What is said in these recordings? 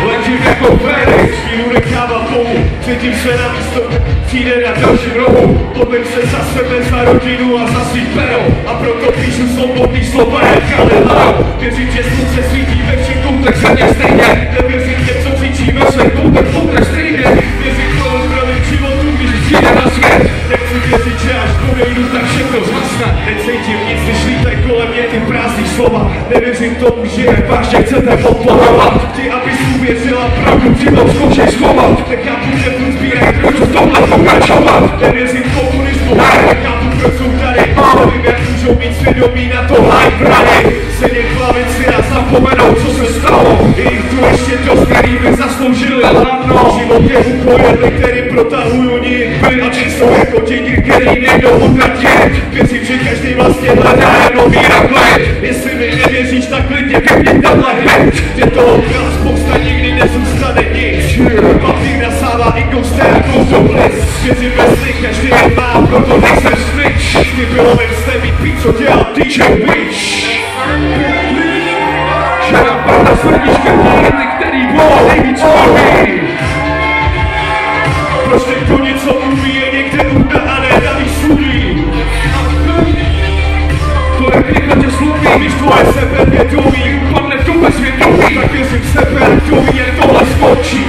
letím jako Fénix, chvíli nechávám bohu, cítím se na místo, přijde na dalším rohu, podlím se za sebe, za rodinu a za svý pero, a proto píšu svobodný slova jak Galileo. Věřím, že slunce svítí ve všech koutech země stejně, nevěřím těm, co křičí ve svých koutech potrest stejně, věřím tomu zdravým životu, když přijde na svět, nechci věřit, že až odejdu, tak všechno zhasne, necítím nic, když lítají kolem mě ty prázdný slova, nevěřím tomu, že je vážně chcete podporovat, chci, abys uvěřila pravdu, život zkoušej schovat, nechápu, že buď sbírej, proč v tomhle pokračovat, nevěřím komunismu, nechápu, proč jsou tady, nevím, jak můžou mít svědomí na to hype rady, sedět v lavici a zapomenout, co se stalo, jich tu ještě dost, který by zasloužili hlavno, život je ukojedli, který protahuju nitby, a či jsou jako děti, který nejdou utratit, věřím, že každý vlastně hledá jenom mír a klid, jestli mi nevěříš, tak klidně kepni tenhle hit, že toho byla spousta, nikdy nezůstane nic, papír nasává i ghostem, to bliss, věřím ve sny, každý je má, proto nejsem snitch, ty bylo mým snem mít pít, co dělal DJ Bitch. Že nám pravda svrdí škrtí, ty který volá nejvíc volí. Proč někdo něco umí, je někde urna a ne na výsluní. To je pěkla tě sloví, když tvoje sebevědomí upadne v tohle svědomí, tak věřím v sebe, kdo ví, jak tohle skočí.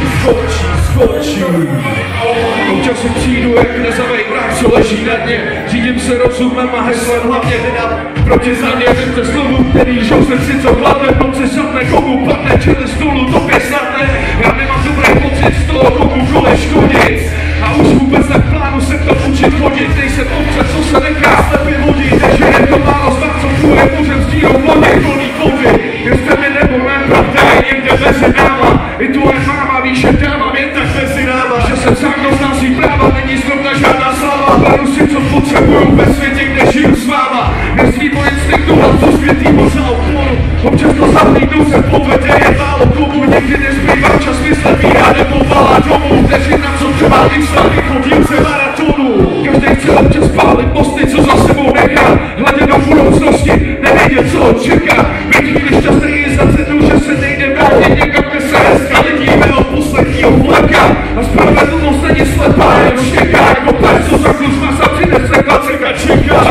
Občas si přijdu jak nezavej vrah, co leží na dně, řídím se rozumem a heslem hlavně nedám proti za mě, věřte slovu, který žou se si co hladne, v noci šatne, komu padne, čili stolu, tobě snadne, já nemám dobrý pocit z toho, komukoliv škodit, a už vůbec tak plánu se to učit chodit, nejsem občas, co se nechá slepě vodit, takže je to málo znát, co tvůje můžem s dírou vody, plný vody, věřte mi nebo mé pravda je někde mezi náma, i tvoje máma víš, že dávám jen tak mezi náma, že jsem sám kdo zná svý práva, není zrovna žádná sláva, beru si co potřebuju ve světě, kde žiju s váma, nesmím o instinktu hlasu světýho za oporu, občas to zahlídnu se povede, je málo komu, někdy nezbývá čas myslet víra nebo vala domů, nežím na co třeba výsledky chodíce maratonu, každý chce občas pálit mosty, co za sebou nechá, hledě do budoucnosti, nevědět co čeká, být chvíli šťastný i za cenu, že se nejde vrátit někam, kde se hezka lidíme od posledního vlaka, a spravedlnost není slepá, jen štěká jako pes, co za klus má za přinese klaceka, čeká,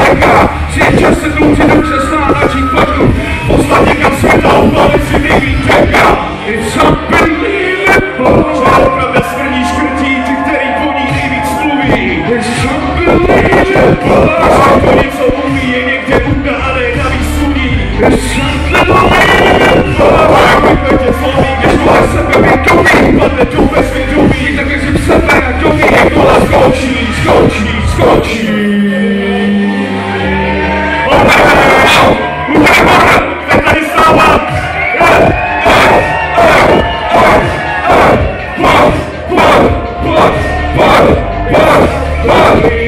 si je čas sednout si do křesla a načít plačku, poslat někam světa, upalit si nejvíc čeká, it's unbelievable, že opravda svrdí škrtí, ty, který po ní nejvíc mluví, it's unbelievable, že to něco umí, je někde urna a ne na výsluní, it's unbelievable, jak tě sloví, když tohle sebevědomí, padne tu bezvědomí, tak věřím sebe, jak to ví, jak tohle skočí. Tak tady stávám! Pojď!